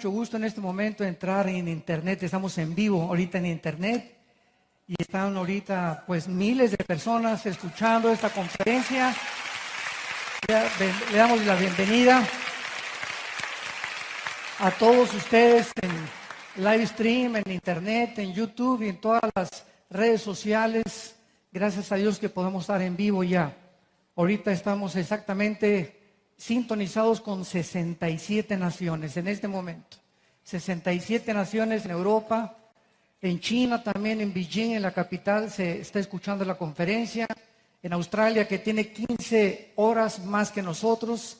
Mucho gusto en este momento entrar en internet. Estamos en vivo ahorita en internet y están ahorita pues miles de personas escuchando esta conferencia. Le damos la bienvenida a todos ustedes en live stream, en internet, en YouTube y en todas las redes sociales. Gracias a Dios que podemos estar en vivo ya. Ahorita estamos exactamente sintonizados con 67 naciones en este momento. 67 naciones en Europa, en China también, en Beijing, en la capital, se está escuchando la conferencia. En Australia, que tiene 15 horas más que nosotros.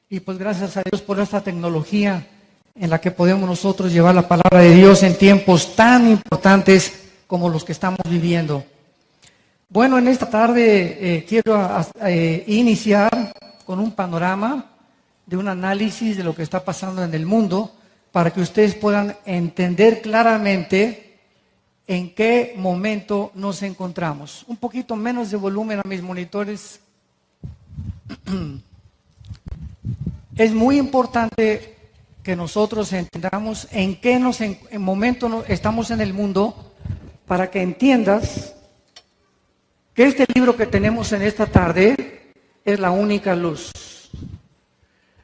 Y pues gracias a Dios por esta tecnología en la que podemos nosotros llevar la palabra de Dios en tiempos tan importantes como los que estamos viviendo. Bueno, en esta tarde quiero iniciar con un panorama de un análisis de lo que está pasando en el mundo para que ustedes puedan entender claramente en qué momento nos encontramos. Un poquito menos de volumen a mis monitores. Es muy importante que nosotros entendamos en qué momento estamos en el mundo para que entiendas que este libro que tenemos en esta tarde es la única luz.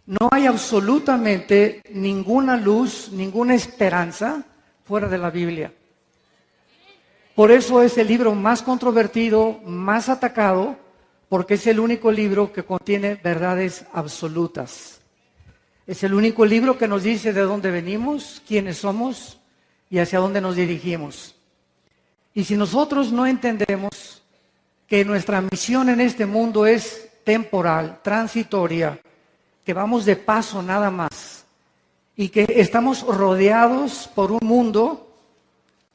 No hay absolutamente ninguna luz, ninguna esperanza fuera de la Biblia. Por eso es el libro más controvertido, más atacado, porque es el único libro que contiene verdades absolutas. Es el único libro que nos dice de dónde venimos, quiénes somos y hacia dónde nos dirigimos. Y si nosotros no entendemos que nuestra misión en este mundo es temporal, transitoria, que vamos de paso nada más, y que estamos rodeados por un mundo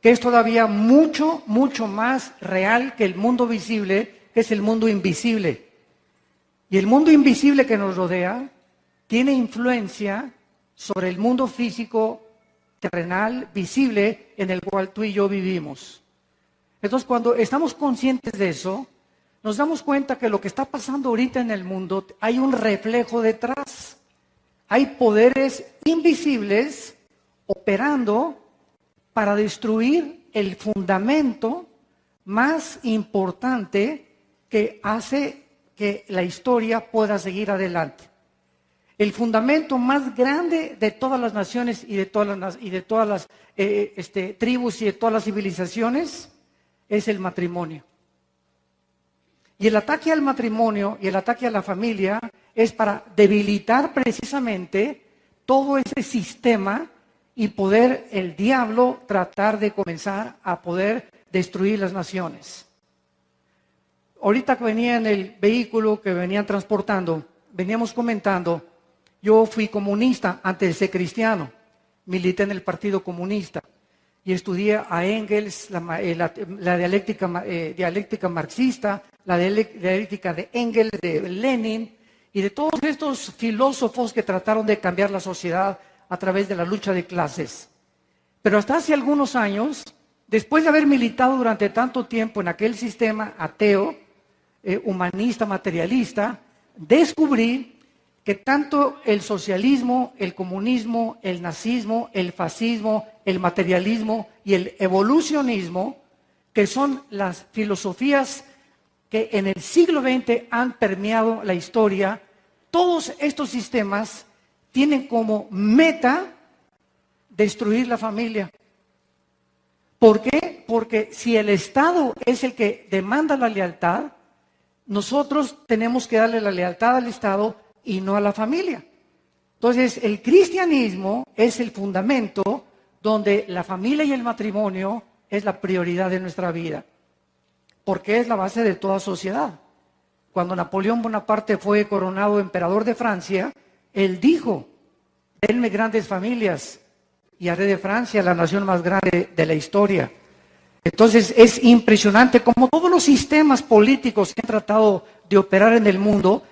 que es todavía mucho, mucho más real que el mundo visible, que es el mundo invisible. Y el mundo invisible que nos rodea tiene influencia sobre el mundo físico, terrenal, visible, en el cual tú y yo vivimos. Entonces, cuando estamos conscientes de eso, nos damos cuenta que lo que está pasando ahorita en el mundo, hay un reflejo detrás. Hay poderes invisibles operando para destruir el fundamento más importante que hace que la historia pueda seguir adelante. El fundamento más grande de todas las naciones y de todas las tribus y de todas las civilizaciones es el matrimonio. Y el ataque al matrimonio y el ataque a la familia es para debilitar precisamente todo ese sistema y poder el diablo tratar de comenzar a poder destruir las naciones. Ahorita que venía en el vehículo que venían transportando, veníamos comentando, yo fui comunista antes de ser cristiano, milité en el Partido Comunista y estudié a Engels, la dialéctica marxista, la dialéctica de Engels, de Lenin y de todos estos filósofos que trataron de cambiar la sociedad a través de la lucha de clases. Pero hasta hace algunos años, después de haber militado durante tanto tiempo en aquel sistema ateo, humanista, materialista, descubrí que tanto el socialismo, el comunismo, el nazismo, el fascismo, el materialismo y el evolucionismo, que son las filosofías que en el siglo XX han permeado la historia, todos estos sistemas tienen como meta destruir la familia. ¿Por qué? Porque si el Estado es el que demanda la lealtad, nosotros tenemos que darle la lealtad al Estado y no a la familia. Entonces, el cristianismo es el fundamento donde la familia y el matrimonio es la prioridad de nuestra vida, porque es la base de toda sociedad. Cuando Napoleón Bonaparte fue coronado emperador de Francia, él dijo, denme grandes familias y haré de Francia la nación más grande de la historia. Entonces es impresionante cómo todos los sistemas políticos que han tratado de operar en el mundo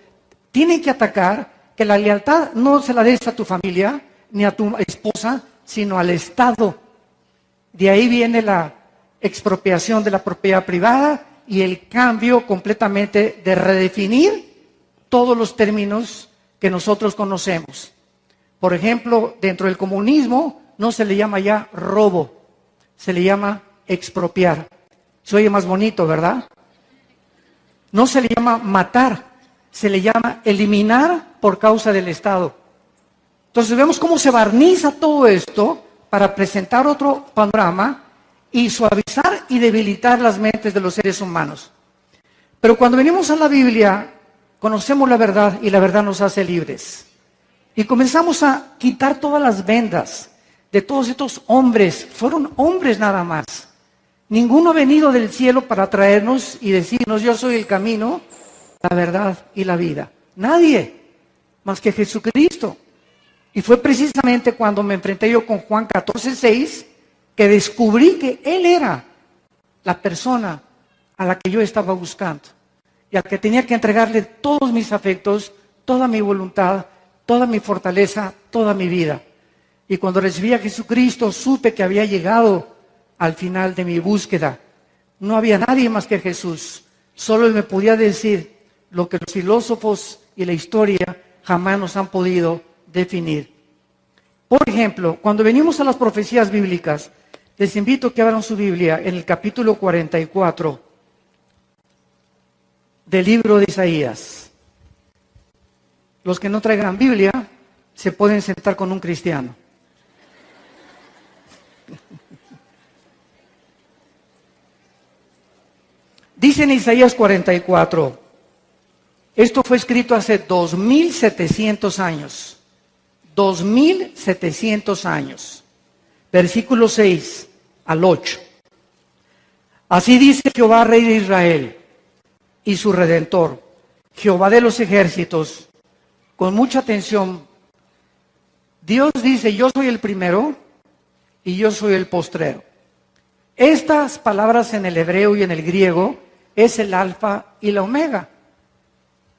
tienen que atacar que la lealtad no se la des a tu familia ni a tu esposa, sino al Estado. De ahí viene la expropiación de la propiedad privada y el cambio completamente de redefinir todos los términos que nosotros conocemos. Por ejemplo, dentro del comunismo no se le llama ya robo, se le llama expropiar. Se oye más bonito, ¿verdad? No se le llama matar, se le llama eliminar por causa del Estado. Entonces vemos cómo se barniza todo esto para presentar otro panorama y suavizar y debilitar las mentes de los seres humanos. Pero cuando venimos a la Biblia, conocemos la verdad y la verdad nos hace libres. Y comenzamos a quitar todas las vendas de todos estos hombres. Fueron hombres nada más. Ninguno ha venido del cielo para traernos y decirnos: yo soy el camino, la verdad y la vida. Nadie más que Jesucristo. Y fue precisamente cuando me enfrenté yo con Juan 14:6 que descubrí que Él era la persona a la que yo estaba buscando y al que tenía que entregarle todos mis afectos, toda mi voluntad, toda mi fortaleza, toda mi vida. Y cuando recibí a Jesucristo supe que había llegado al final de mi búsqueda. No había nadie más que Jesús. Solo Él me podía decir lo que los filósofos y la historia jamás nos han podido definir. Por ejemplo, cuando venimos a las profecías bíblicas, les invito a que abran su Biblia en el capítulo 44 del libro de Isaías. Los que no traigan Biblia se pueden sentar con un cristiano. Dice en Isaías 44, esto fue escrito hace 2700 años. 2700 años. Versículo 6 al 8. Así dice Jehová, Rey de Israel, y su Redentor, Jehová de los ejércitos. Con mucha atención, Dios dice: yo soy el primero y yo soy el postrero. Estas palabras en el hebreo y en el griego es el alfa y la omega.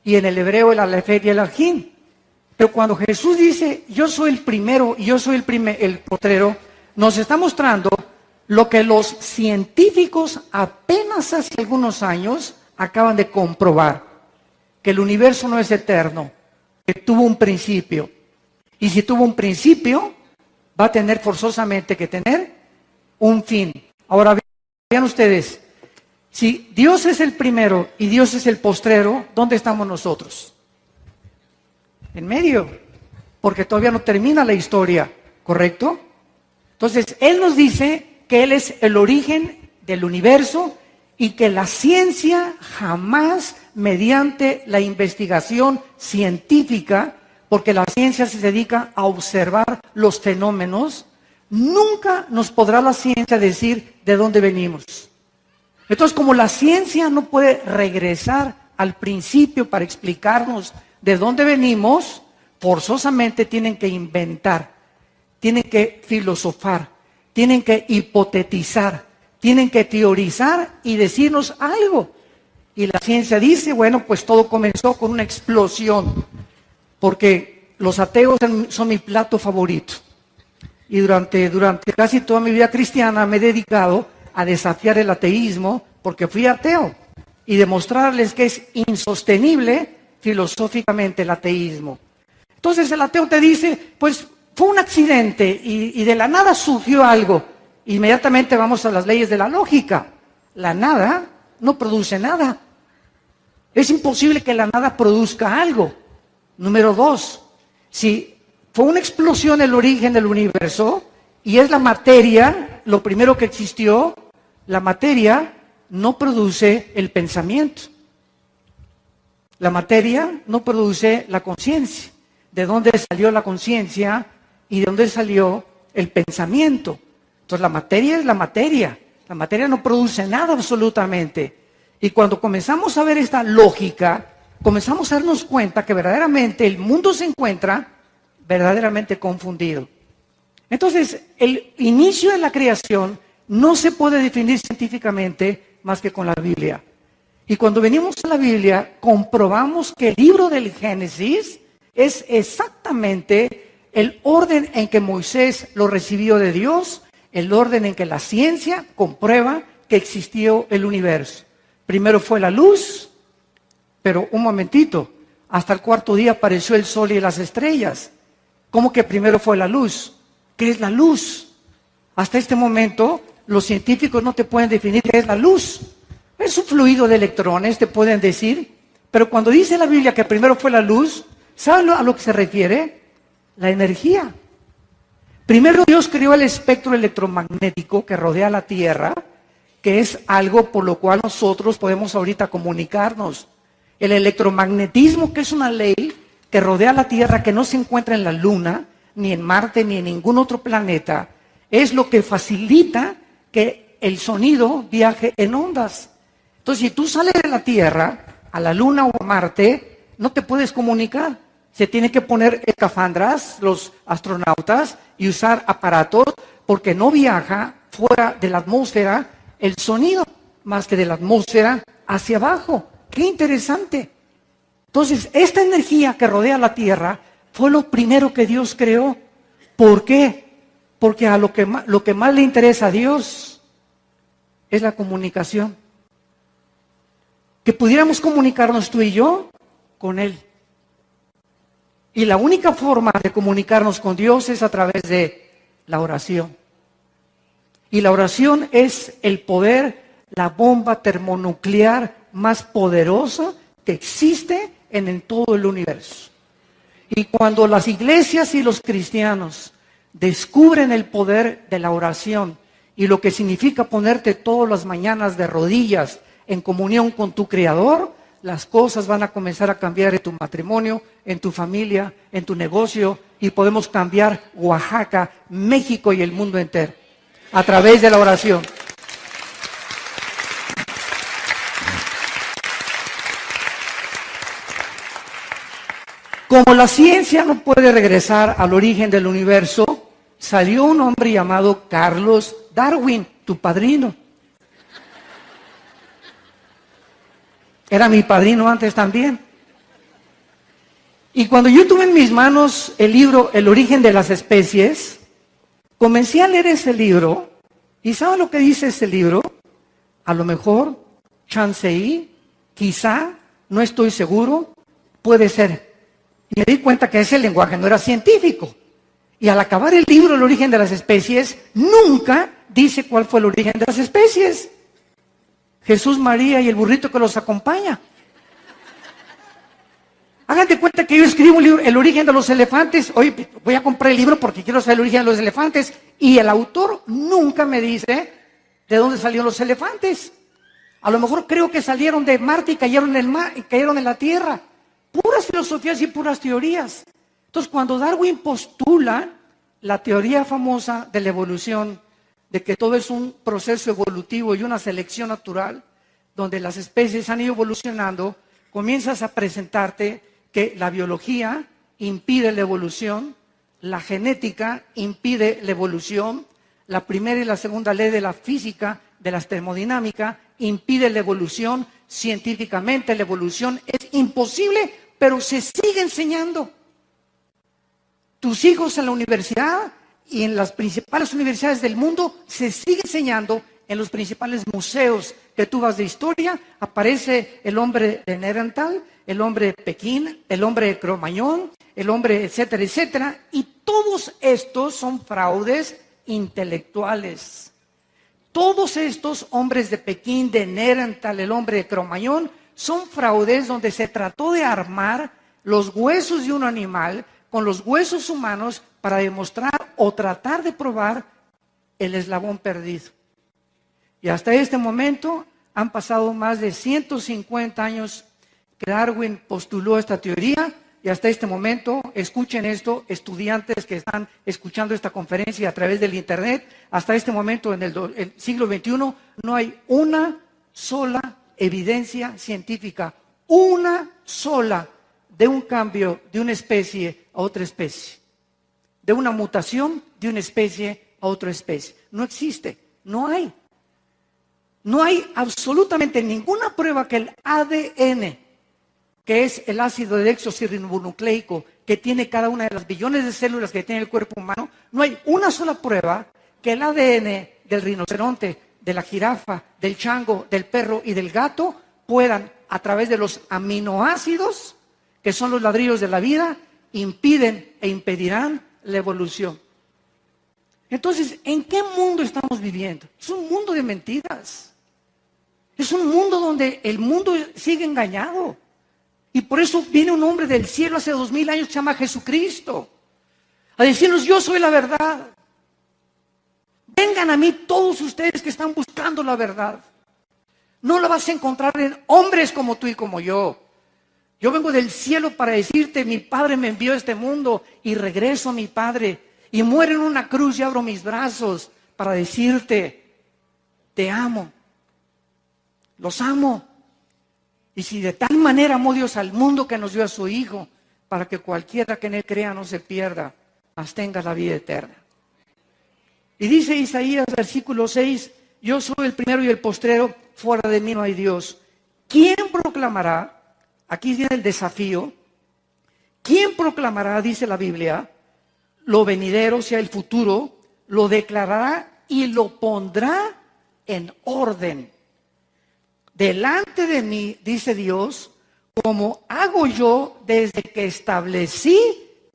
Y en el hebreo el alefet y el ajin. Pero cuando Jesús dice: yo soy el primero y yo soy el postrero, nos está mostrando lo que los científicos apenas hace algunos años acaban de comprobar: que el universo no es eterno, que tuvo un principio. Y si tuvo un principio, va a tener forzosamente que tener un fin. Ahora vean ustedes, si Dios es el primero y Dios es el postrero, ¿dónde estamos nosotros? En medio, porque todavía no termina la historia, ¿correcto? Entonces, Él nos dice que Él es el origen del universo y que la ciencia jamás, mediante la investigación científica, porque la ciencia se dedica a observar los fenómenos, nunca nos podrá la ciencia decir de dónde venimos. Entonces, como la ciencia no puede regresar al principio para explicarnos de dónde venimos, forzosamente tienen que inventar, tienen que filosofar, tienen que hipotetizar, tienen que teorizar y decirnos algo. Y la ciencia dice: bueno, pues todo comenzó con una explosión, porque los ateos son mi plato favorito. Y durante casi toda mi vida cristiana me he dedicado a desafiar el ateísmo, porque fui ateo, y demostrarles que es insostenible filosóficamente el ateísmo. Entonces el ateo te dice: pues fue un accidente y de la nada surgió algo. Inmediatamente vamos a las leyes de la lógica. La nada no produce nada. Es imposible que la nada produzca algo. Número 2, si fue una explosión el origen del universo y es la materia, lo primero que existió, la materia no produce el pensamiento. La materia no produce la conciencia. ¿De dónde salió la conciencia y de dónde salió el pensamiento? Entonces la materia es la materia. La materia no produce nada absolutamente. Y cuando comenzamos a ver esta lógica, comenzamos a darnos cuenta que verdaderamente el mundo se encuentra verdaderamente confundido. Entonces, el inicio de la creación no se puede definir científicamente más que con la Biblia. Y cuando venimos a la Biblia, comprobamos que el libro del Génesis es exactamente el orden en que Moisés lo recibió de Dios, el orden en que la ciencia comprueba que existió el universo. Primero fue la luz, pero un momentito, hasta el cuarto día apareció el sol y las estrellas. ¿Cómo que primero fue la luz? ¿Qué es la luz? Hasta este momento, los científicos no te pueden definir qué es la luz. Es un fluido de electrones, te pueden decir. Pero cuando dice la Biblia que primero fue la luz, ¿saben a lo que se refiere? La energía. Primero Dios creó el espectro electromagnético que rodea la Tierra, que es algo por lo cual nosotros podemos ahorita comunicarnos. El electromagnetismo, que es una ley que rodea la Tierra, que no se encuentra en la Luna, ni en Marte, ni en ningún otro planeta, es lo que facilita que el sonido viaje en ondas. Entonces, si tú sales de la Tierra a la Luna o a Marte, no te puedes comunicar. Se tiene que poner escafandras, los astronautas, y usar aparatos, porque no viaja fuera de la atmósfera el sonido, más que de la atmósfera hacia abajo. ¡Qué interesante! Entonces, esta energía que rodea la Tierra fue lo primero que Dios creó. ¿Por qué? Porque a lo que más le interesa a Dios es la comunicación. Que pudiéramos comunicarnos tú y yo con Él. Y la única forma de comunicarnos con Dios es a través de la oración. Y la oración es el poder, la bomba termonuclear más poderosa que existe en todo el universo. Y cuando las iglesias y los cristianos descubren el poder de la oración y lo que significa ponerte todas las mañanas de rodillas en comunión con tu Creador, las cosas van a comenzar a cambiar en tu matrimonio, en tu familia, en tu negocio, y podemos cambiar Oaxaca, México y el mundo entero a través de la oración. Como la ciencia no puede regresar al origen del universo, salió un hombre llamado Carlos Darwin, tu padrino. Era mi padrino antes también. Y cuando yo tuve en mis manos el libro El origen de las especies, comencé a leer ese libro. ¿Y saben lo que dice ese libro? A lo mejor, chanceí, quizá, no estoy seguro, puede ser. Y me di cuenta que ese lenguaje no era científico. Y al acabar el libro El origen de las especies, nunca dice cuál fue el origen de las especies. Jesús, María y el burrito que los acompaña. Hagan de cuenta que yo escribo un libro, El origen de los elefantes. Hoy voy a comprar el libro porque quiero saber el origen de los elefantes. Y el autor nunca me dice de dónde salieron los elefantes. A lo mejor creo que salieron de Marte y cayeron en el mar y cayeron en la Tierra. Puras filosofías y puras teorías. Entonces, cuando Darwin postula la teoría famosa de la evolución, de que todo es un proceso evolutivo y una selección natural, donde las especies han ido evolucionando, comienzas a presentarte que la biología impide la evolución, la genética impide la evolución, la primera y la segunda ley de la física, de la termodinámica, impide la evolución. Científicamente la evolución es imposible, pero se sigue enseñando. Tus hijos en la universidad y en las principales universidades del mundo se sigue enseñando. En los principales museos que tú vas de historia, aparece el hombre de Neandertal, el hombre de Pekín, el hombre de Cro-Magnon, el hombre, etcétera, etcétera. Y todos estos son fraudes intelectuales. Todos estos hombres de Pekín, de Neandertal, el hombre de Cro-Magnon, son fraudes donde se trató de armar los huesos de un animal con los huesos humanos para demostrar o tratar de probar el eslabón perdido. Y hasta este momento han pasado más de 150 años que Darwin postuló esta teoría, y hasta este momento, escuchen esto, estudiantes que están escuchando esta conferencia a través del internet, hasta este momento en el siglo XXI no hay una sola evidencia científica, una sola, de un cambio de una especie a otra especie, de una mutación de una especie a otra especie. No existe, no hay. No hay absolutamente ninguna prueba que el ADN, que es el ácido desoxirribonucleico que tiene cada una de las billones de células que tiene el cuerpo humano, no hay una sola prueba que el ADN del rinoceronte, de la jirafa, del chango, del perro y del gato puedan, a través de los aminoácidos, que son los ladrillos de la vida, impiden e impedirán la evolución. Entonces, ¿en qué mundo estamos viviendo? Es un mundo de mentiras. Es un mundo donde el mundo sigue engañado. Y por eso viene un hombre del cielo hace 2000 años que se llama Jesucristo, a decirnos: yo soy la verdad. Vengan a mí todos ustedes que están buscando la verdad. No la vas a encontrar en hombres como tú y como yo. Yo vengo del cielo para decirte: mi Padre me envió a este mundo y regreso a mi Padre. Y muero en una cruz y abro mis brazos para decirte: te amo. Los amo. Y si de tal manera amó Dios al mundo que nos dio a su Hijo, para que cualquiera que en Él crea no se pierda, mas tenga la vida eterna. Y dice Isaías, versículo 6, yo soy el primero y el postrero, fuera de mí no hay Dios. ¿Quién proclamará? Aquí viene el desafío. ¿Quién proclamará, dice la Biblia, lo venidero, o sea, el futuro, lo declarará y lo pondrá en orden? Delante de mí, dice Dios, como hago yo desde que establecí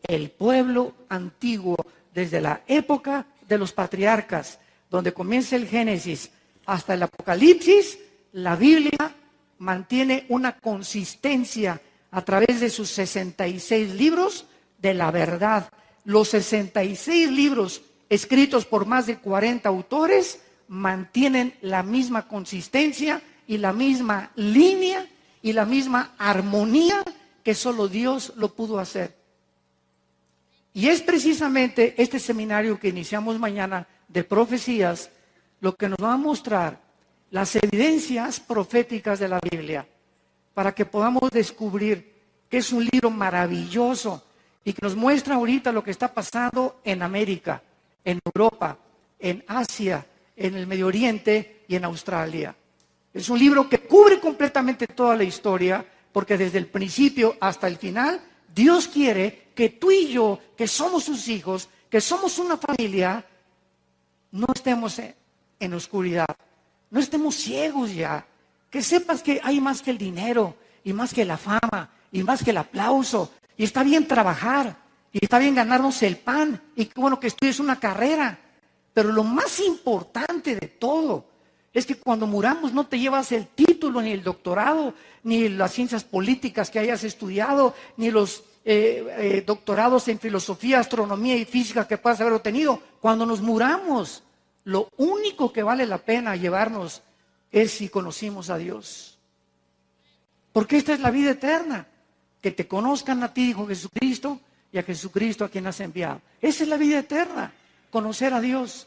el pueblo antiguo, desde la época de los patriarcas, donde comienza el Génesis hasta el Apocalipsis. La Biblia mantiene una consistencia a través de sus 66 libros de la verdad. Los 66 libros escritos por más de 40 autores mantienen la misma consistencia y la misma línea y la misma armonía que solo Dios lo pudo hacer. Y es precisamente este seminario que iniciamos mañana de profecías lo que nos va a mostrar las evidencias proféticas de la Biblia, para que podamos descubrir que es un libro maravilloso y que nos muestra ahorita lo que está pasando en América, en Europa, en Asia, en el Medio Oriente y en Australia. Es un libro que cubre completamente toda la historia, porque desde el principio hasta el final, Dios quiere que tú y yo, que somos sus hijos, que somos una familia, no estemos en oscuridad, no estemos ciegos ya. Que sepas que hay más que el dinero, y más que la fama, y más que el aplauso. Y está bien trabajar, y está bien ganarnos el pan, y qué bueno que estudies una carrera. Pero lo más importante de todo es que cuando muramos no te llevas el título, ni el doctorado, ni las ciencias políticas que hayas estudiado, ni los doctorados en filosofía, astronomía y física que puedas haber obtenido. Cuando nos muramos, lo único que vale la pena llevarnos es si conocimos a Dios. Porque esta es la vida eterna, que te conozcan a ti, dijo Jesucristo, y a Jesucristo a quien has enviado. Esa es la vida eterna, conocer a Dios.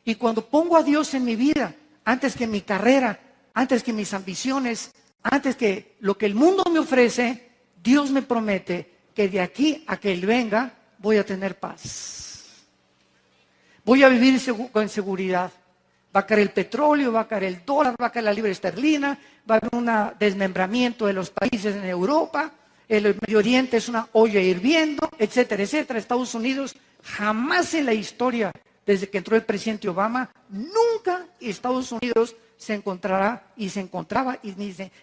Y cuando pongo a Dios en mi vida, antes que mi carrera, antes que mis ambiciones, antes que lo que el mundo me ofrece, Dios me promete que de aquí a que Él venga, voy a tener paz. Voy a vivir con seguridad. Va a caer el petróleo, va a caer el dólar, va a caer la libra esterlina, va a haber un desmembramiento de los países en Europa, el Medio Oriente es una olla hirviendo, etcétera, etcétera. Estados Unidos, jamás en la historia, desde que entró el presidente Obama, nunca Estados Unidos se encontrará y se encontraba y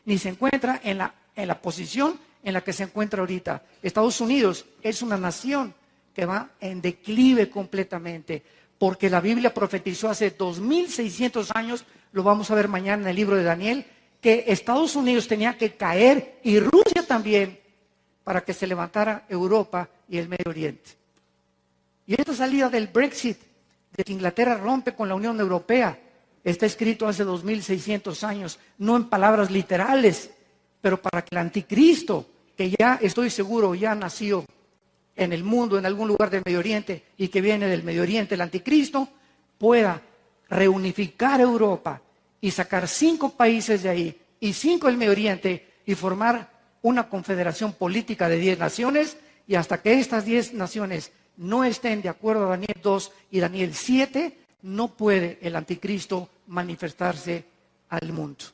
ni se encuentra en la posición en la que se encuentra ahorita. Estados Unidos es una nación que va en declive completamente, porque la Biblia profetizó hace 2600 años, lo vamos a ver mañana en el libro de Daniel, que Estados Unidos tenía que caer y Rusia también para que se levantara Europa y el Medio Oriente. Y esta salida del Brexit, de que Inglaterra rompe con la Unión Europea, está escrito hace 2600 años, no en palabras literales, pero para que el anticristo, que ya estoy seguro ya nació en el mundo, en algún lugar del Medio Oriente, y que viene del Medio Oriente, el anticristo, pueda reunificar Europa y sacar 5 países de ahí y 5 del Medio Oriente y formar una confederación política de 10 naciones, y hasta que estas 10 naciones no estén de acuerdo a Daniel 2 y Daniel 7, no puede el anticristo manifestarse al mundo.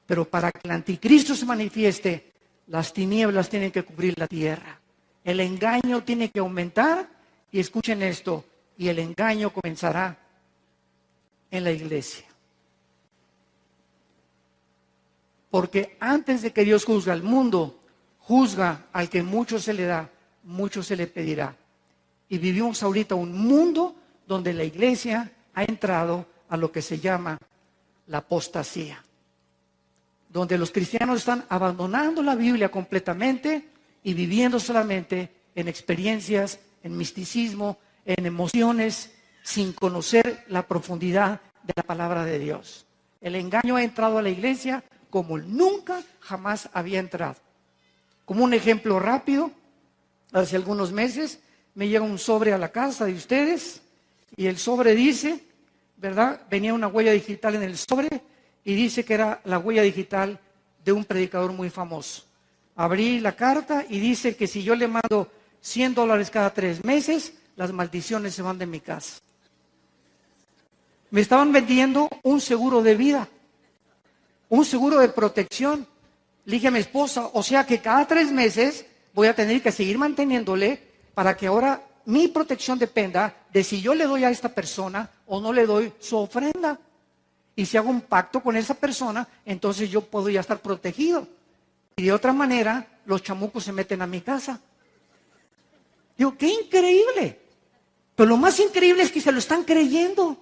Pero para que el anticristo se manifieste, las tinieblas tienen que cubrir la tierra. El engaño tiene que aumentar, y escuchen esto, y el engaño comenzará en la iglesia. Porque antes de que Dios juzgue al mundo, juzga al que mucho se le da mucho se le pedirá. Y vivimos ahorita un mundo donde la iglesia ha entrado a lo que se llama la apostasía, donde los cristianos están abandonando la Biblia completamente y viviendo solamente en experiencias, en misticismo, en emociones, sin conocer la profundidad de la palabra de Dios. El engaño ha entrado a la iglesia como nunca jamás había entrado. Como un ejemplo rápido, hace algunos meses me llega un sobre a la casa de ustedes y el sobre dice, ¿verdad? Venía una huella digital en el sobre y dice que era la huella digital de un predicador muy famoso. Abrí la carta y dice que si yo le mando $100 cada 3 meses, las maldiciones se van de mi casa. Me estaban vendiendo un seguro de vida, un seguro de protección. Le dije a mi esposa, o sea que cada 3 meses voy a tener que seguir manteniéndole para que ahora mi protección dependa de si yo le doy a esta persona o no le doy su ofrenda. Y si hago un pacto con esa persona, entonces yo puedo ya estar protegido. Y de otra manera, los chamucos se meten a mi casa. Digo, qué increíble. Pero lo más increíble es que se lo están creyendo.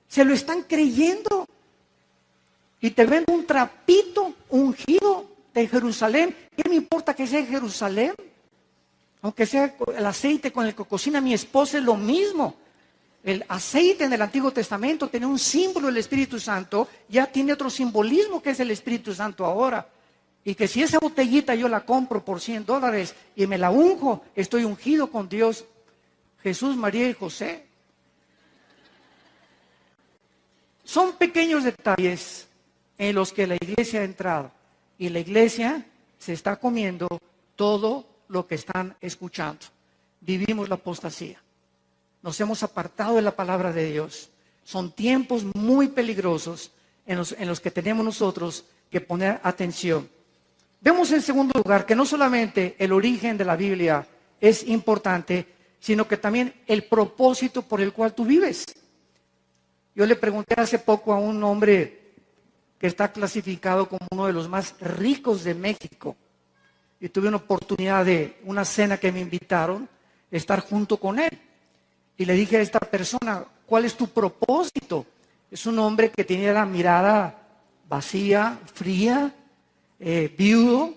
Se lo están creyendo. Y te vendo un trapito ungido de Jerusalén. ¿Qué me importa que sea en Jerusalén? Aunque sea el aceite con el que cocina mi esposa, es lo mismo. El aceite en el Antiguo Testamento tenía un símbolo del Espíritu Santo, ya tiene otro simbolismo que es el Espíritu Santo ahora. Y que si esa botellita yo la compro por $100 y me la unjo, estoy ungido con Dios, Jesús, María y José. Son pequeños detalles en los que la iglesia ha entrado. Y la iglesia se está comiendo todo lo que están escuchando. Vivimos la apostasía. Nos hemos apartado de la palabra de Dios. Son tiempos muy peligrosos en los que tenemos nosotros que poner atención. Vemos en segundo lugar que no solamente el origen de la Biblia es importante, sino que también el propósito por el cual tú vives. Yo le pregunté hace poco a un hombre que está clasificado como uno de los más ricos de México. Y tuve una oportunidad de una cena que me invitaron, estar junto con él. Y le dije a esta persona, ¿cuál es tu propósito? Es un hombre que tenía la mirada vacía, fría, viudo.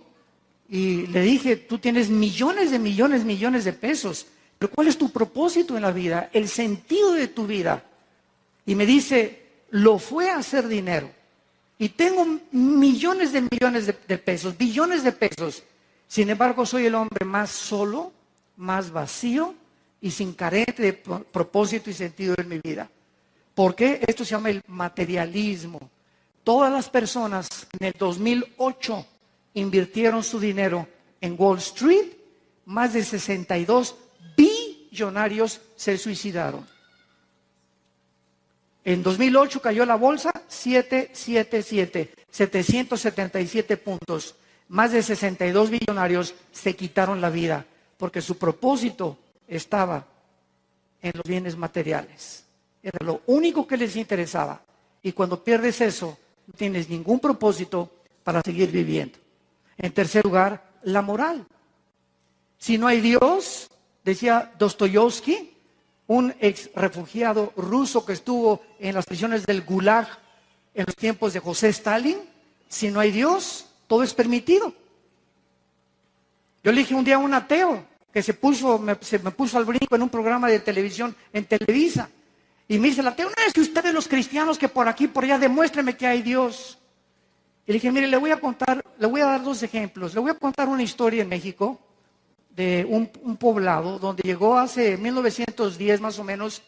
Y le dije, tú tienes millones de pesos. Pero ¿cuál es tu propósito en la vida? El sentido de tu vida. Y me dice, lo fue a hacer dinero. Y tengo millones de pesos, billones de pesos. Sin embargo, soy el hombre más solo, más vacío y sin carente de propósito y sentido en mi vida. ¿Por qué? Esto se llama el materialismo. Todas las personas en el 2008 invirtieron su dinero en Wall Street. Más de 62 billonarios se suicidaron. En 2008 cayó la bolsa 777 puntos. Más de 62 billonarios se quitaron la vida porque su propósito estaba en los bienes materiales. Era lo único que les interesaba. Y cuando pierdes eso, no tienes ningún propósito para seguir viviendo. En tercer lugar, la moral. Si no hay Dios, decía Dostoyevsky, un ex refugiado ruso que estuvo en las prisiones del Gulag en los tiempos de José Stalin, si no hay Dios, todo es permitido. Yo le dije un día a un ateo que se me puso al brinco en un programa de televisión en Televisa. Y me dice el ateo, no es que ustedes los cristianos que por aquí, por allá, demuéstrenme que hay Dios. Y le dije, mire, le voy a dar 2 ejemplos. Le voy a contar una historia en México de un poblado donde llegó hace 1910 más o menos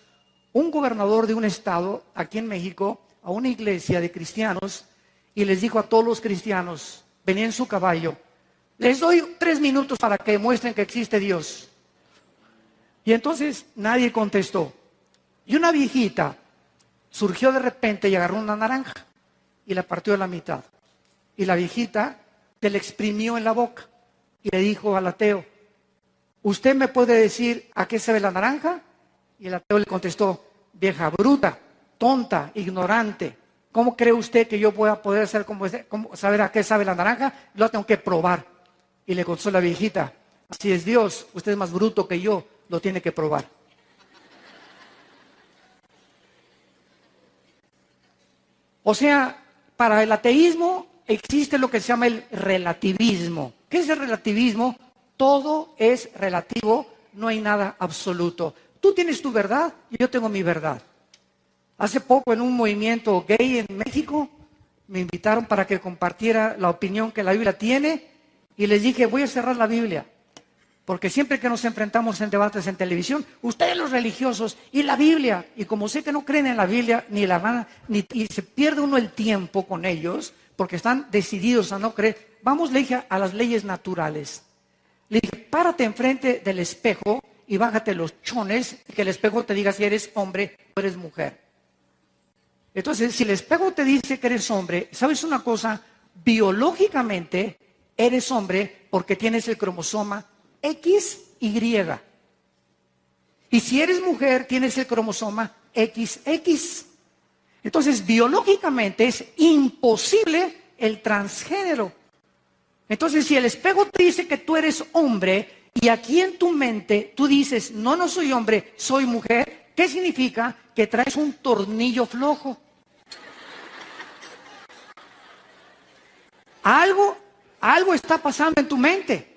un gobernador de un estado aquí en México a una iglesia de cristianos y les dijo a todos los cristianos, venía en su caballo, les doy 3 minutos para que demuestren que existe Dios. Y entonces nadie contestó. Y una viejita surgió de repente y agarró una naranja y la partió a la mitad. Y la viejita se le exprimió en la boca y le dijo al ateo, ¿usted me puede decir a qué sabe la naranja? Y el ateo le contestó, vieja bruta, tonta, ignorante. ¿Cómo cree usted que yo voy a poder saber a qué sabe la naranja? Lo tengo que probar. Y le contestó la viejita, Así es Dios, usted es más bruto que yo, lo tiene que probar. O sea, para el ateísmo existe lo que se llama el relativismo. ¿Qué es el relativismo? Todo es relativo, no hay nada absoluto. Tú tienes tu verdad y yo tengo mi verdad. Hace poco en un movimiento gay en México me invitaron para que compartiera la opinión que la Biblia tiene y les dije, voy a cerrar la Biblia. Porque siempre que nos enfrentamos en debates en televisión, ustedes los religiosos y la Biblia, y como sé que no creen en la Biblia, ni la van, y se pierde uno el tiempo con ellos, porque están decididos a no creer, vamos, le dije, a las leyes naturales. Le dije, párate enfrente del espejo y bájate los chones, y que el espejo te diga si eres hombre o eres mujer. Entonces, si el espejo te dice que eres hombre, ¿sabes una cosa? Biológicamente eres hombre porque tienes el cromosoma XY. Y si eres mujer, tienes el cromosoma XX. Entonces, biológicamente es imposible el transgénero. Entonces, si el espejo te dice que tú eres hombre y aquí en tu mente tú dices, no, no soy hombre, soy mujer, ¿qué significa? Que traes un tornillo flojo. Algo está pasando en tu mente.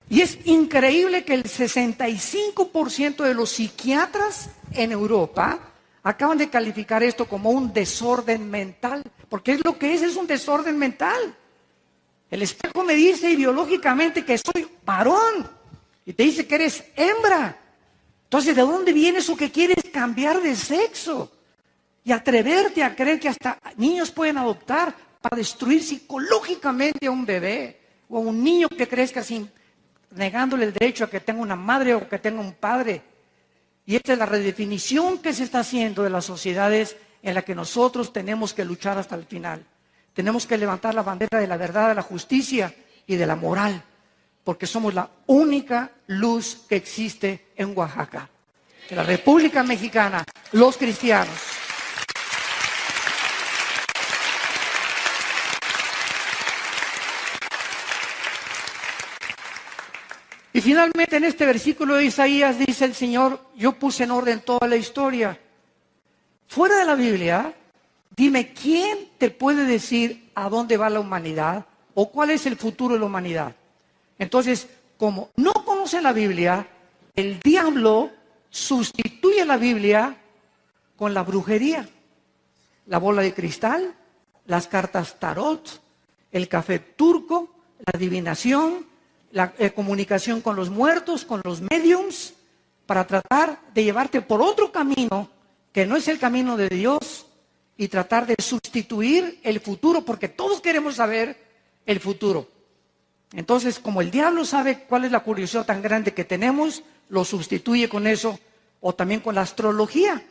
Y es increíble que el 65% de los psiquiatras en Europa acaban de calificar esto como un desorden mental. Porque es lo que es un desorden mental. El espejo me dice biológicamente que soy varón. Y te dice que eres hembra. Entonces, ¿de dónde viene eso que quieres cambiar de sexo? Y atreverte a creer que hasta niños pueden adoptar para destruir psicológicamente a un bebé. O a un niño que crezca sin... negándole el derecho a que tenga una madre o que tenga un padre. Y esta es la redefinición que se está haciendo de las sociedades en la que nosotros tenemos que luchar hasta el final. Tenemos que levantar la bandera de la verdad, de la justicia y de la moral, porque somos la única luz que existe en Oaxaca, en la República Mexicana, los cristianos. Y finalmente en este versículo de Isaías dice el Señor, yo puse en orden toda la historia. Fuera de la Biblia, dime, ¿quién te puede decir a dónde va la humanidad o cuál es el futuro de la humanidad? Entonces, como no conocen la Biblia, el diablo sustituye la Biblia con la brujería, la bola de cristal, las cartas tarot, el café turco, la adivinación, la comunicación con los muertos, con los mediums, para tratar de llevarte por otro camino que no es el camino de Dios y tratar de sustituir el futuro, porque todos queremos saber el futuro. Entonces, como el diablo sabe cuál es la curiosidad tan grande que tenemos, lo sustituye con eso, o también con la astrología.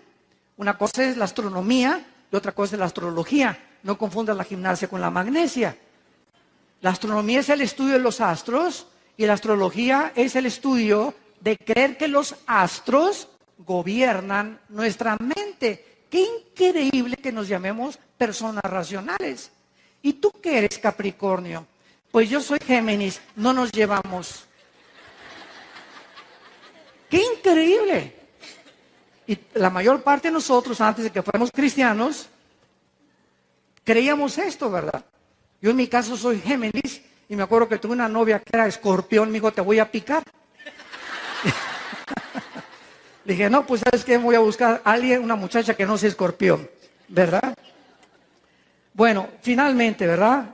Una cosa es la astronomía y otra cosa es la astrología. No confundas la gimnasia con la magnesia. La astronomía es el estudio de los astros y la astrología es el estudio de creer que los astros gobiernan nuestra mente. Qué increíble que nos llamemos personas racionales. ¿Y tú qué eres, Capricornio? Pues yo soy Géminis, no nos llevamos. ¡Qué increíble! Y la mayor parte de nosotros, antes de que fuéramos cristianos, creíamos esto, ¿verdad? Yo en mi caso soy Géminis y me acuerdo que tuve una novia que era Escorpión, me dijo, te voy a picar. Le dije, no, pues ¿sabes qué? Voy a buscar a alguien, una muchacha que no sea Escorpión, ¿verdad? Bueno, finalmente, ¿verdad?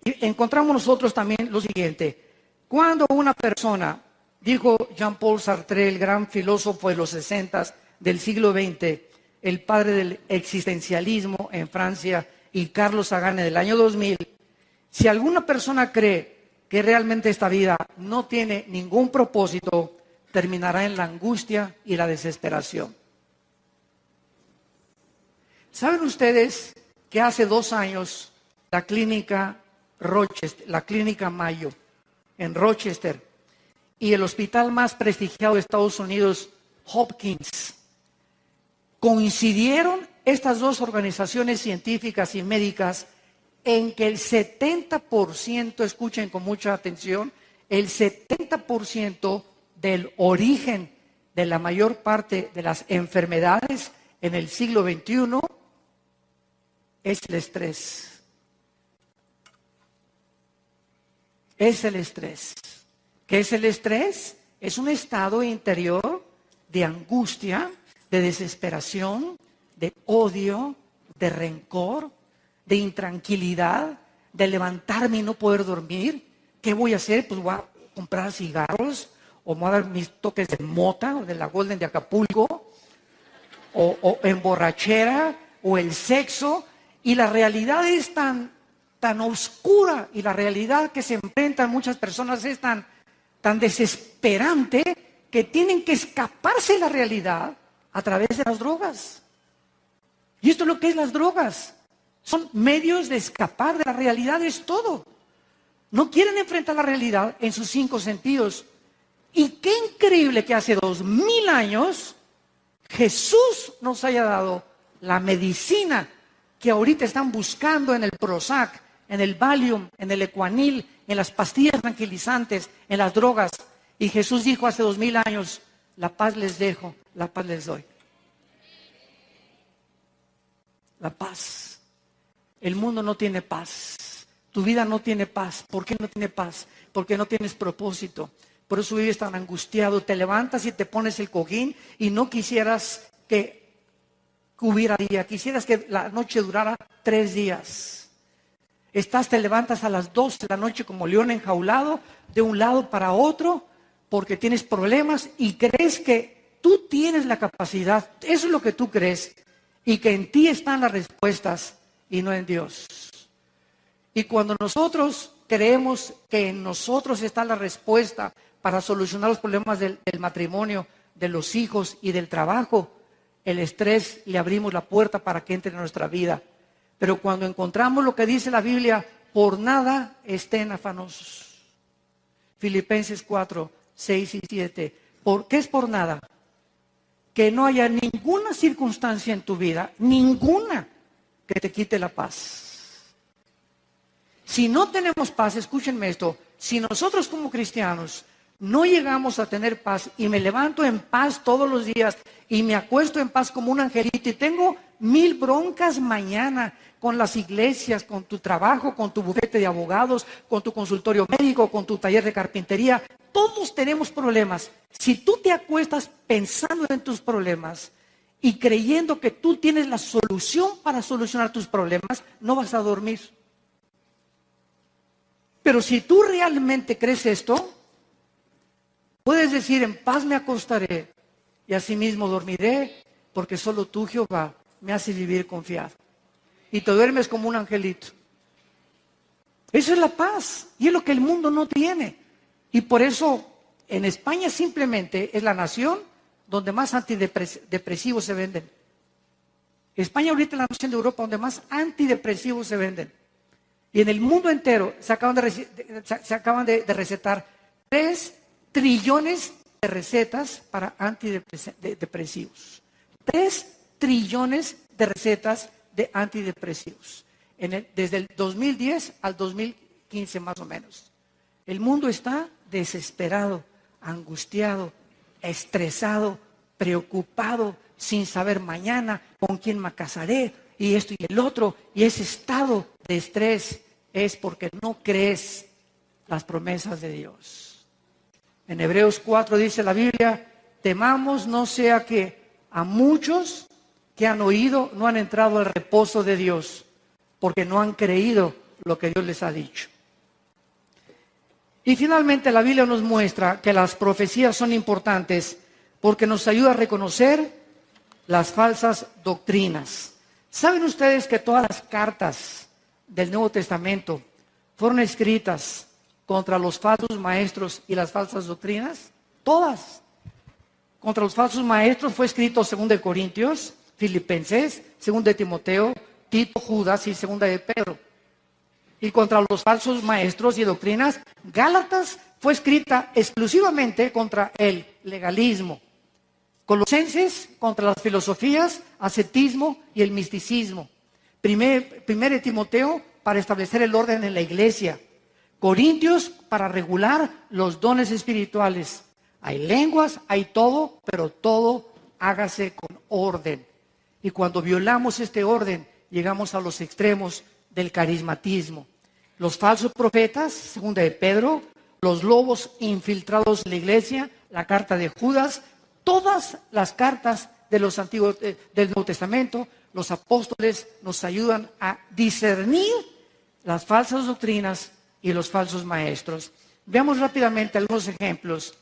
Encontramos nosotros también lo siguiente. Cuando una persona, dijo Jean-Paul Sartre, el gran filósofo de los 60 del siglo XX, el padre del existencialismo en Francia, y Carlos Sagan del año 2000, si alguna persona cree que realmente esta vida no tiene ningún propósito, terminará en la angustia y la desesperación. ¿Saben ustedes que hace 2 años la clínica Rochester, la clínica Mayo en Rochester y el hospital más prestigiado de Estados Unidos, Hopkins, coincidieron estas dos organizaciones científicas y médicas en que el 70%, escuchen con mucha atención, el 70% del origen de la mayor parte de las enfermedades en el siglo XXI es el estrés. Es el estrés. ¿Qué es el estrés? Es un estado interior de angustia, de desesperación, de odio, de rencor, de intranquilidad, de levantarme y no poder dormir. ¿Qué voy a hacer? Pues voy a comprar cigarros, o voy a dar mis toques de mota, o de la Golden de Acapulco, o en borrachera, o el sexo. Y la realidad es tan oscura, y la realidad que se enfrentan muchas personas es tan desesperante, que tienen que escaparse de la realidad a través de las drogas. Y esto es lo que es las drogas. Son medios de escapar de la realidad, es todo. No quieren enfrentar la realidad en sus 5 sentidos. Y qué increíble que hace 2000 años Jesús nos haya dado la medicina que ahorita están buscando en el Prozac, en el Valium, en el Equanil, en las pastillas tranquilizantes, en las drogas. Y Jesús dijo hace 2000 años, la paz les dejo, la paz les doy. La paz. El mundo no tiene paz. Tu vida no tiene paz. ¿Por qué no tiene paz? Porque no tienes propósito. Por eso vives tan angustiado. Te levantas y te pones el cojín y no quisieras que hubiera día. Quisieras que la noche durara 3 días. Te levantas a las 2 de la noche como león enjaulado, de un lado para otro, porque tienes problemas y crees que tú tienes la capacidad. Eso es lo que tú crees. Y que en ti están las respuestas y no en Dios. Y cuando nosotros creemos que en nosotros está la respuesta para solucionar los problemas del matrimonio, de los hijos y del trabajo, el estrés le abrimos la puerta para que entre en nuestra vida. Pero cuando encontramos lo que dice la Biblia, por nada estén afanosos. Filipenses 4, 6 y 7. ¿Por qué es por nada? Que no haya ninguna circunstancia en tu vida, ninguna, que te quite la paz. Si no tenemos paz, escúchenme esto, si nosotros como cristianos no llegamos a tener paz y me levanto en paz todos los días y me acuesto en paz como un angelito y tengo 1000 broncas mañana con las iglesias, con tu trabajo, con tu bufete de abogados, con tu consultorio médico, con tu taller de carpintería, todos tenemos problemas. Si tú te acuestas pensando en tus problemas y creyendo que tú tienes la solución para solucionar tus problemas, no vas a dormir. Pero si tú realmente crees esto, puedes decir, en paz me acostaré y asimismo dormiré, porque solo tú, Jehová, me haces vivir confiado. Y te duermes como un angelito. Eso es la paz, y es lo que el mundo no tiene. Y por eso, en España simplemente es la nación donde más antidepresivos se venden. España ahorita es la nación de Europa donde más antidepresivos se venden. Y en el mundo entero se acaban de recetar 3 trillones de recetas para antidepresivos. 3 trillones de recetas de antidepresivos. Desde el 2010 al 2015 más o menos. El mundo está desesperado, angustiado, estresado, preocupado, sin saber mañana con quién me casaré, y esto y el otro, y ese estado de estrés es porque no crees las promesas de Dios. En Hebreos 4 dice la Biblia, temamos no sea que a muchos que han oído no han entrado al reposo de Dios, porque no han creído lo que Dios les ha dicho. Y finalmente la Biblia nos muestra que las profecías son importantes porque nos ayuda a reconocer las falsas doctrinas. ¿Saben ustedes que todas las cartas del Nuevo Testamento fueron escritas contra los falsos maestros y las falsas doctrinas? Todas. Contra los falsos maestros fue escrito 2 Corintios, Filipenses, 2 Timoteo, Tito, Judas y 2 de Pedro. Y contra los falsos maestros y doctrinas, Gálatas fue escrita exclusivamente contra el legalismo. Colosenses contra las filosofías, ascetismo y el misticismo. 1 Timoteo para establecer el orden en la iglesia. Corintios para regular los dones espirituales. Hay lenguas, hay todo, pero todo hágase con orden. Y cuando violamos este orden, llegamos a los extremos del carismatismo. Los falsos profetas, segunda de Pedro, los lobos infiltrados en la iglesia, la carta de Judas, todas las cartas de los antiguos, del Nuevo Testamento, los apóstoles nos ayudan a discernir las falsas doctrinas y los falsos maestros. Veamos rápidamente algunos ejemplos.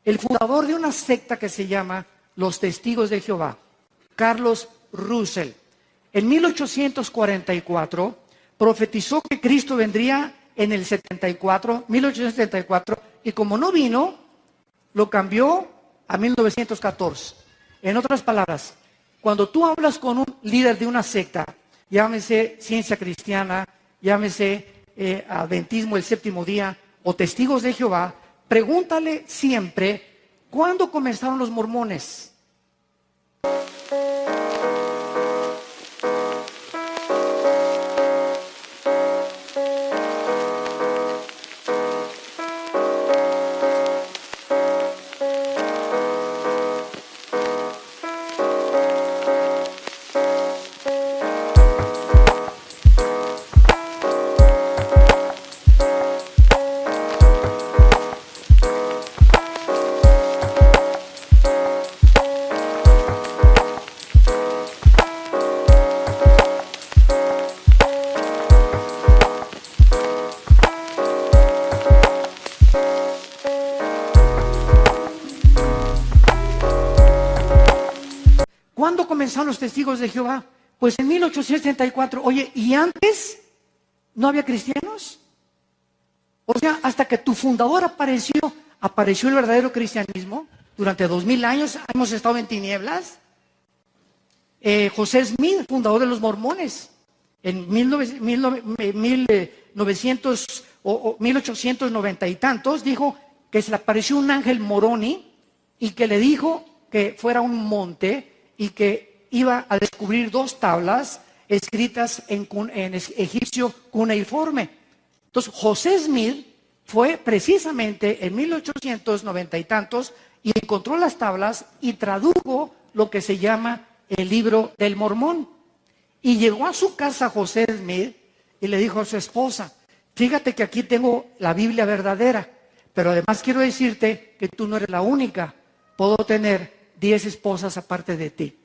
El fundador de una secta que se llama los Testigos de Jehová, Carlos Russell, en 1844 profetizó que Cristo vendría en el 1874, y como no vino, lo cambió a 1914. En otras palabras, cuando tú hablas con un líder de una secta, llámese Ciencia Cristiana, llámese Adventismo el Séptimo Día o Testigos de Jehová, pregúntale siempre, ¿cuándo comenzaron los mormones? ¿Cuándo comenzaron los Testigos de Jehová? Pues en 1874. Oye, ¿y antes no había cristianos? O sea, hasta que tu fundador apareció el verdadero cristianismo. Durante 2000 años hemos estado en tinieblas. José Smith, fundador de los mormones, en 1890 y tantos, dijo que se le apareció un ángel Moroni y que le dijo que fuera a un monte y que iba a descubrir 2 tablas escritas en egipcio cuneiforme. Entonces, José Smith fue precisamente en 1890 y tantos y encontró las tablas y tradujo lo que se llama el libro del Mormón. Y llegó a su casa José Smith y le dijo a su esposa, fíjate que aquí tengo la Biblia verdadera, pero además quiero decirte que tú no eres la única, puedo tener 10 esposas aparte de ti.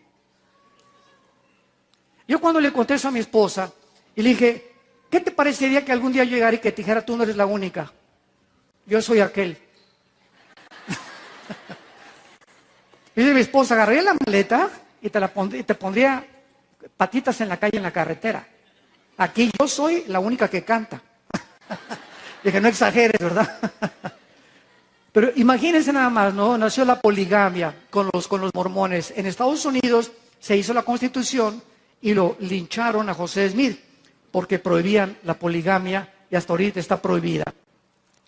Yo cuando le conté eso a mi esposa y le dije, ¿qué te parecería que algún día yo llegara y que te dijera, tú no eres la única? Yo soy aquel. Y dice mi esposa, agarré la maleta y te pondría patitas en la calle, en la carretera. Aquí yo soy la única que canta. Dije, no exageres, ¿verdad? Pero imagínense nada más, ¿no? Nació la poligamia con los mormones. En Estados Unidos se hizo la Constitución y lo lincharon a José Smith porque prohibían la poligamia y hasta ahorita está prohibida.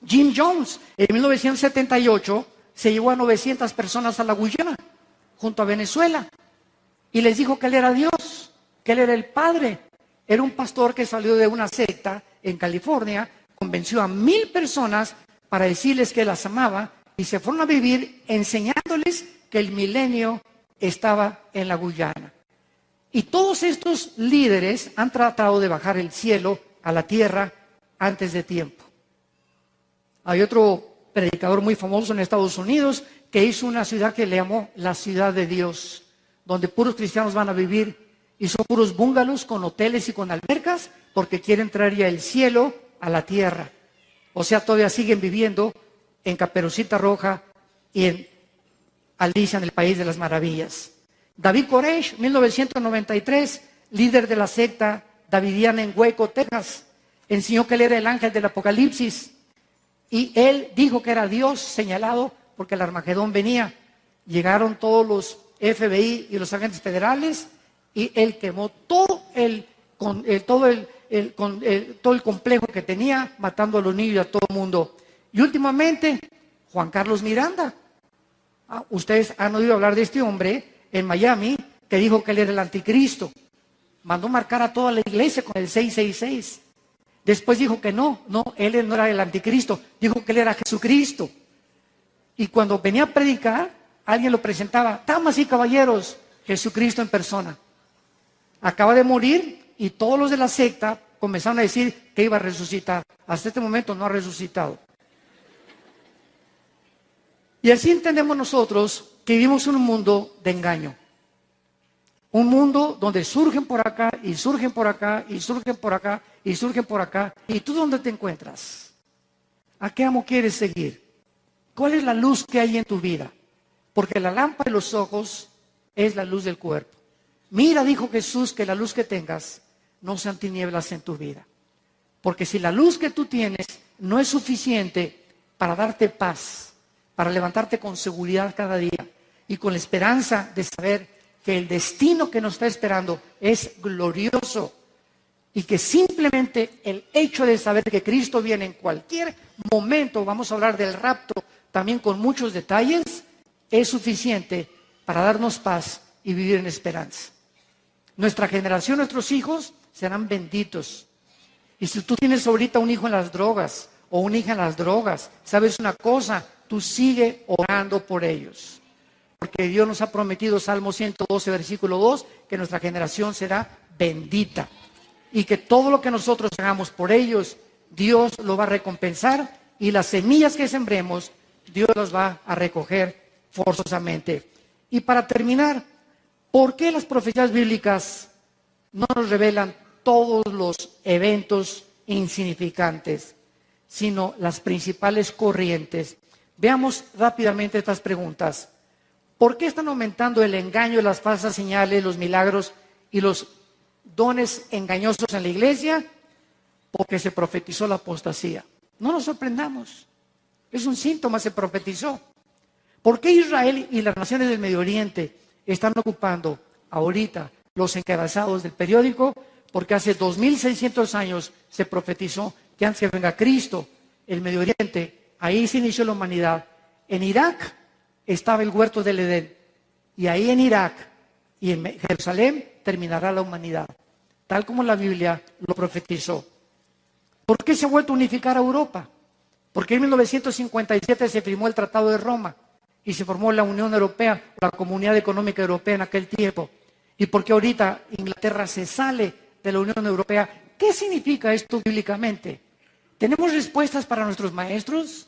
Jim Jones, en 1978, se llevó a 900 personas a la Guyana, junto a Venezuela, y les dijo que él era Dios, que él era el Padre. Era un pastor que salió de una secta en California, convenció a 1000 personas para decirles que las amaba y se fueron a vivir enseñándoles que el milenio estaba en la Guyana. Y todos estos líderes han tratado de bajar el cielo a la tierra antes de tiempo. Hay otro predicador muy famoso en Estados Unidos que hizo una ciudad que le llamó la ciudad de Dios, donde puros cristianos van a vivir y son puros búngalos con hoteles y con albercas porque quieren traer ya el cielo a la tierra. O sea, todavía siguen viviendo en Caperucita Roja y en Alicia en el País de las Maravillas. David Koresh, 1993, líder de la secta davidiana en Waco, Texas, enseñó que él era el ángel del Apocalipsis y él dijo que era Dios señalado porque el Armagedón venía. Llegaron todos los FBI y los agentes federales y él quemó todo el complejo que tenía, matando a los niños y a todo el mundo. Y últimamente, Juan Carlos Miranda. Ustedes han oído hablar de este hombre en Miami, que dijo que él era el anticristo. Mandó marcar a toda la iglesia con el 666. Después dijo que no, él no era el anticristo, dijo que él era Jesucristo. Y cuando venía a predicar, alguien lo presentaba, damas y caballeros, Jesucristo en persona. Acaba de morir y todos los de la secta comenzaron a decir que iba a resucitar. Hasta este momento no ha resucitado. Y así entendemos nosotros que vivimos en un mundo de engaño. Un mundo donde surgen por acá y surgen por acá y surgen por acá y surgen por acá. ¿Y tú dónde te encuentras? ¿A qué amo quieres seguir? ¿Cuál es la luz que hay en tu vida? Porque la lámpara de los ojos es la luz del cuerpo. Mira, dijo Jesús, que la luz que tengas no sean tinieblas en tu vida. Porque si la luz que tú tienes no es suficiente para darte paz, para levantarte con seguridad cada día y con la esperanza de saber que el destino que nos está esperando es glorioso y que simplemente el hecho de saber que Cristo viene en cualquier momento, vamos a hablar del rapto también con muchos detalles, es suficiente para darnos paz y vivir en esperanza. Nuestra generación, nuestros hijos serán benditos. Y si tú tienes ahorita un hijo en las drogas o una hija en las drogas, ¿sabes una cosa? Tú sigue orando por ellos. Porque Dios nos ha prometido, Salmo 112, versículo 2, que nuestra generación será bendita. Y que todo lo que nosotros hagamos por ellos, Dios lo va a recompensar. Y las semillas que sembremos, Dios las va a recoger forzosamente. Y para terminar, ¿por qué las profecías bíblicas no nos revelan todos los eventos insignificantes, sino las principales corrientes? Veamos rápidamente estas preguntas. ¿Por qué están aumentando el engaño, las falsas señales, los milagros y los dones engañosos en la iglesia? Porque se profetizó la apostasía. No nos sorprendamos. Es un síntoma, se profetizó. ¿Por qué Israel y las naciones del Medio Oriente están ocupando ahorita los encabezados del periódico? Porque hace 2600 años se profetizó que antes que venga Cristo, el Medio Oriente, ahí se inició la humanidad. En Irak estaba el huerto del Edén. Y ahí en Irak y en Jerusalén terminará la humanidad. Tal como la Biblia lo profetizó. ¿Por qué se ha vuelto a unificar a Europa? Porque en 1957 se firmó el Tratado de Roma y se formó la Unión Europea, la Comunidad Económica Europea en aquel tiempo. ¿Y por qué ahorita Inglaterra se sale de la Unión Europea? ¿Qué significa esto bíblicamente? ¿Tenemos respuestas para nuestros maestros?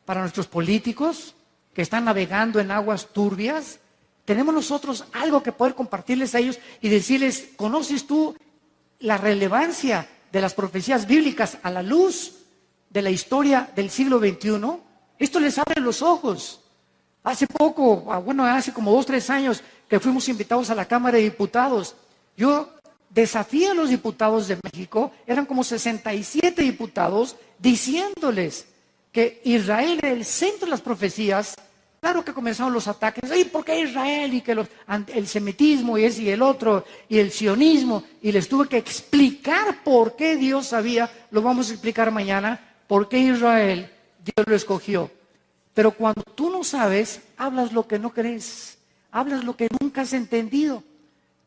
¿Para nuestros políticos que están navegando en aguas turbias? ¿Tenemos nosotros algo que poder compartirles a ellos y decirles, ¿conoces tú la relevancia de las profecías bíblicas a la luz de la historia del siglo XXI? Esto les abre los ojos. Hace poco, hace como 2 o 3 años que fuimos invitados a la Cámara de Diputados. Yo desafié a los diputados de México, eran como 67 diputados, diciéndoles que Israel era el centro de las profecías. Claro que comenzaron los ataques, ¿y por qué Israel? Y que el semitismo y ese y el otro, y el sionismo, y les tuve que explicar por qué Dios sabía, lo vamos a explicar mañana, por qué Israel, Dios lo escogió. Pero cuando tú no sabes, hablas lo que no crees, hablas lo que nunca has entendido.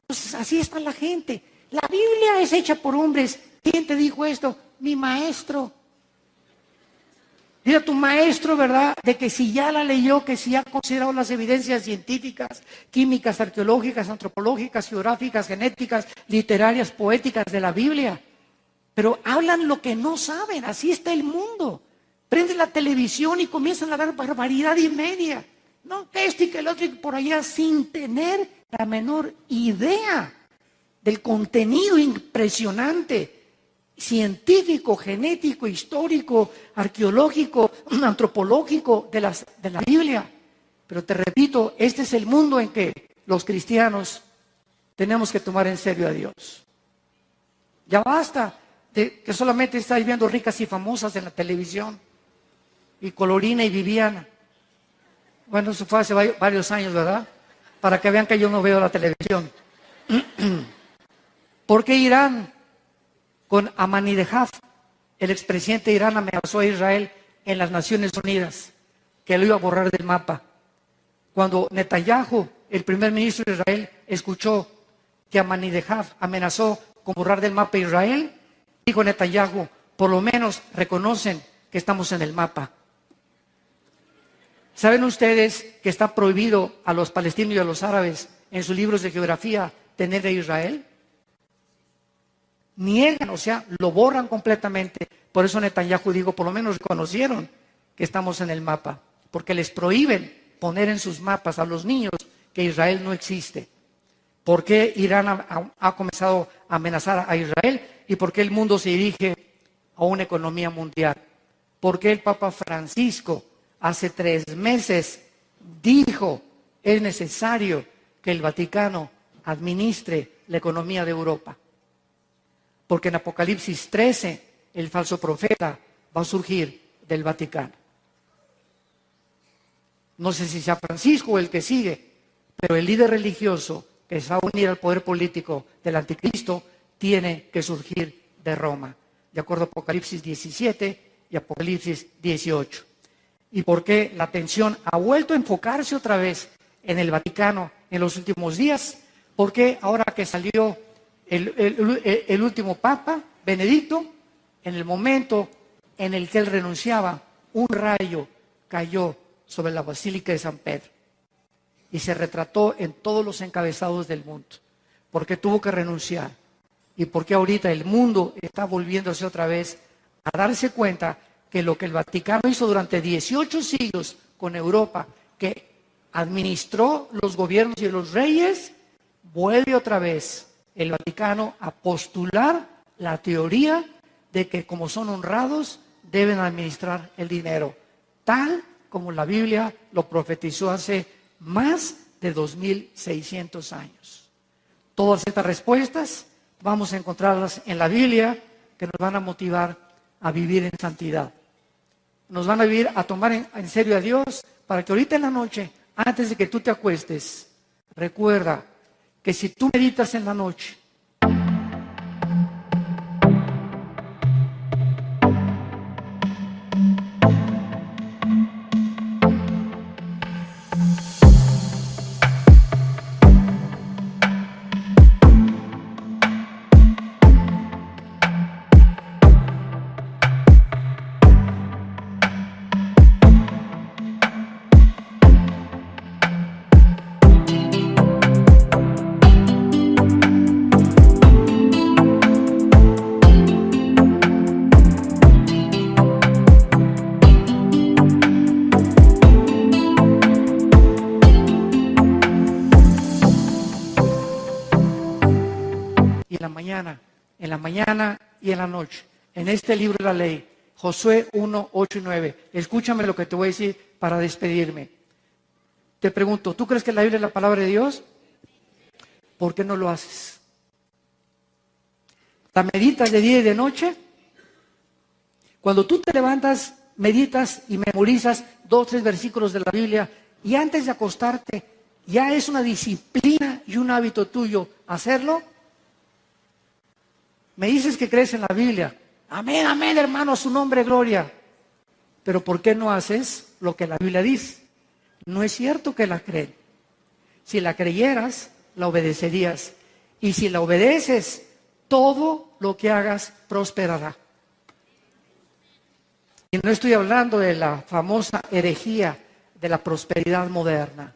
Entonces así está la gente. La Biblia es hecha por hombres. ¿Quién te dijo esto? Mi maestro. Dile a tu maestro, ¿verdad? De que si ya la leyó, que si ha considerado las evidencias científicas, químicas, arqueológicas, antropológicas, geográficas, genéticas, literarias, poéticas de la Biblia. Pero hablan lo que no saben. Así está el mundo. Prende la televisión y comienzan a dar barbaridad y media. No, que esto y que el otro y por allá, sin tener la menor idea del contenido impresionante científico, genético, histórico, arqueológico, antropológico de la Biblia. Pero te repito, este es el mundo en que los cristianos tenemos que tomar en serio a Dios. Ya basta de que solamente estáis viendo ricas y famosas en la televisión, y Colorina y Viviana. Bueno, eso fue hace varios años, ¿verdad? Para que vean que yo no veo la televisión. ¿Por qué Irán? Con Ahmadinejad, el expresidente de Irán amenazó a Israel en las Naciones Unidas, que lo iba a borrar del mapa. Cuando Netanyahu, el primer ministro de Israel, escuchó que Ahmadinejad amenazó con borrar del mapa a Israel, dijo Netanyahu, por lo menos reconocen que estamos en el mapa. ¿Saben ustedes que está prohibido a los palestinos y a los árabes en sus libros de geografía tener a Israel? Niegan, o sea, lo borran completamente. Por eso Netanyahu dijo, por lo menos reconocieron que estamos en el mapa, porque les prohíben poner en sus mapas a los niños que Israel no existe. ¿Por qué Irán ha comenzado a amenazar a Israel? ¿Y por qué el mundo se dirige a una economía mundial? ¿Por qué el Papa Francisco hace 3 meses dijo es necesario que el Vaticano administre la economía de Europa? Porque en Apocalipsis 13 el falso profeta va a surgir del Vaticano. No sé si sea Francisco o el que sigue, pero el líder religioso que se va a unir al poder político del anticristo tiene que surgir de Roma, de acuerdo a Apocalipsis 17 y Apocalipsis 18. ¿Y por qué la atención ha vuelto a enfocarse otra vez en el Vaticano en los últimos días? Porque ahora que salió el último Papa, Benedicto, en el momento en el que él renunciaba, un rayo cayó sobre la Basílica de San Pedro y se retrató en todos los encabezados del mundo. ¿Por qué tuvo que renunciar? Y por qué ahorita el mundo está volviéndose otra vez a darse cuenta que lo que el Vaticano hizo durante 18 siglos con Europa, que administró los gobiernos y los reyes, vuelve otra vez el Vaticano a postular la teoría de que como son honrados, deben administrar el dinero, tal como la Biblia lo profetizó hace más de 2600 años. Todas estas respuestas vamos a encontrarlas en la Biblia, que nos van a motivar a vivir en santidad. Nos van a tomar en serio a Dios, para que ahorita en la noche, antes de que tú te acuestes, recuerda que si tú meditas en la noche, en la mañana y en la noche, en este libro de la ley, Josué 1, 8 y 9. Escúchame lo que te voy a decir para despedirme. Te pregunto, ¿tú crees que la Biblia es la palabra de Dios? ¿Por qué no lo haces? ¿La meditas de día y de noche? Cuando tú te levantas, meditas y memorizas 2 o 3 versículos de la Biblia, y antes de acostarte, ya es una disciplina y un hábito tuyo hacerlo. Me dices que crees en la Biblia. Amén, amén, hermano, a su nombre, gloria. Pero ¿por qué no haces lo que la Biblia dice? No es cierto que la creen. Si la creyeras, la obedecerías. Y si la obedeces, todo lo que hagas prosperará. Y no estoy hablando de la famosa herejía de la prosperidad moderna,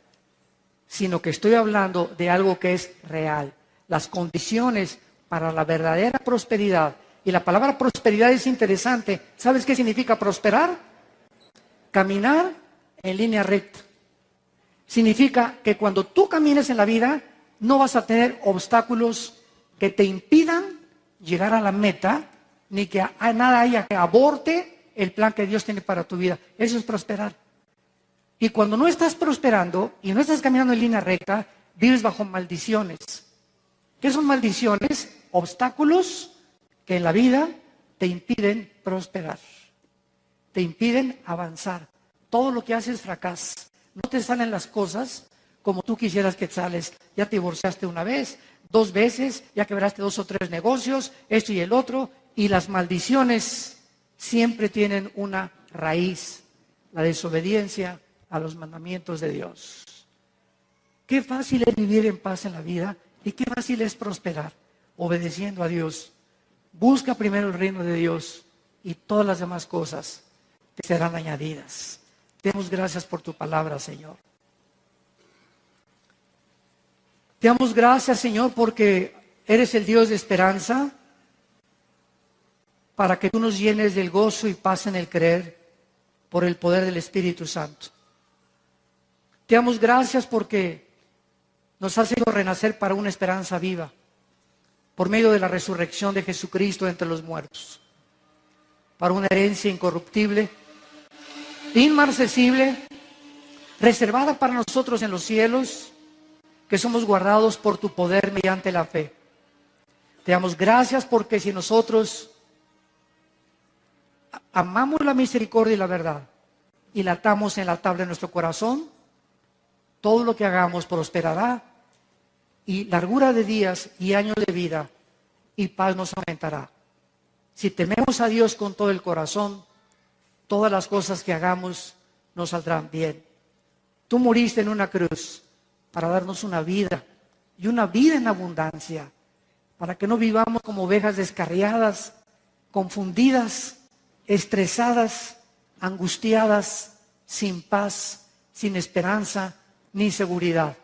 sino que estoy hablando de algo que es real. Las condiciones para la verdadera prosperidad. Y la palabra prosperidad es interesante. ¿Sabes qué significa prosperar? Caminar en línea recta. Significa que cuando tú camines en la vida, no vas a tener obstáculos que te impidan llegar a la meta, ni que nada haya que aborte el plan que Dios tiene para tu vida. Eso es prosperar. Y cuando no estás prosperando y no estás caminando en línea recta, vives bajo maldiciones. ¿Qué son maldiciones? Obstáculos que en la vida te impiden prosperar, te impiden avanzar. Todo lo que haces fracasa. No te salen las cosas como tú quisieras que sales. Ya te divorciaste 1 vez, 2 veces, ya quebraste 2 o 3 negocios, esto y el otro. Y las maldiciones siempre tienen una raíz, la desobediencia a los mandamientos de Dios. Qué fácil es vivir en paz en la vida y qué fácil es prosperar obedeciendo a Dios. Busca primero el reino de Dios y todas las demás cosas te serán añadidas. Te damos gracias por tu palabra, Señor. Te damos gracias, Señor, porque eres el Dios de esperanza, para que tú nos llenes del gozo y paz en el creer por el poder del Espíritu Santo. Te damos gracias porque nos has hecho renacer para una esperanza viva, por medio de la resurrección de Jesucristo entre los muertos, para una herencia incorruptible, inmarcesible, reservada para nosotros en los cielos, que somos guardados por tu poder mediante la fe. Te damos gracias porque si nosotros amamos la misericordia y la verdad y la atamos en la tabla de nuestro corazón, todo lo que hagamos prosperará y largura de días y años de vida y paz nos aumentará. Si tememos a Dios con todo el corazón, todas las cosas que hagamos nos saldrán bien. Tú moriste en una cruz para darnos una vida y una vida en abundancia, para que no vivamos como ovejas descarriadas, confundidas, estresadas, angustiadas, sin paz, sin esperanza, ni seguridad.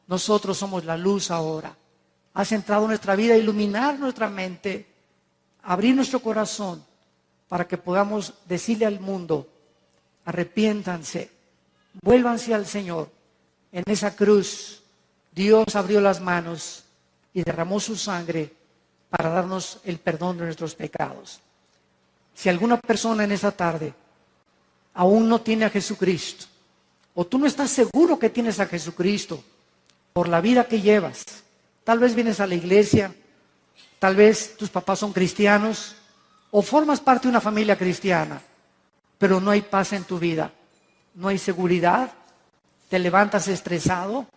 Nosotros somos la luz ahora. Has entrado en nuestra vida a iluminar nuestra mente, abrir nuestro corazón para que podamos decirle al mundo: arrepiéntanse, vuélvanse al Señor. En esa cruz Dios abrió las manos y derramó su sangre para darnos el perdón de nuestros pecados. Si alguna persona en esta tarde aún no tiene a Jesucristo, o tú no estás seguro que tienes a Jesucristo por la vida que llevas, tal vez vienes a la iglesia, tal vez tus papás son cristianos, o formas parte de una familia cristiana, pero no hay paz en tu vida, no hay seguridad, te levantas estresado,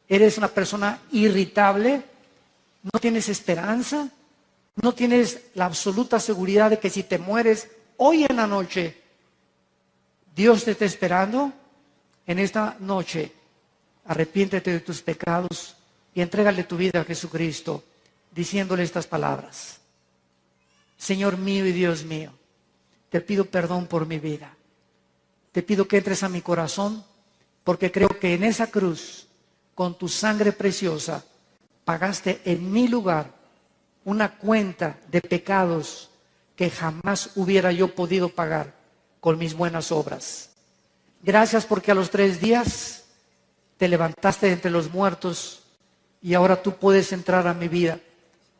eres una persona irritable, no tienes esperanza, no tienes la absoluta seguridad de que si te mueres hoy en la noche, Dios te está esperando. En esta noche, arrepiéntete de tus pecados y entrégale tu vida a Jesucristo, diciéndole estas palabras: Señor mío y Dios mío, te pido perdón por mi vida. Te pido que entres a mi corazón, porque creo que en esa cruz, con tu sangre preciosa, pagaste en mi lugar una cuenta de pecados que jamás hubiera yo podido pagar con mis buenas obras. Gracias porque a los 3 días te levantaste de entre los muertos y ahora tú puedes entrar a mi vida,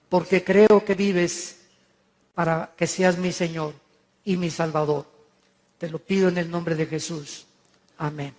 porque creo que vives para que seas mi Señor y mi Salvador. Te lo pido en el nombre de Jesús. Amén.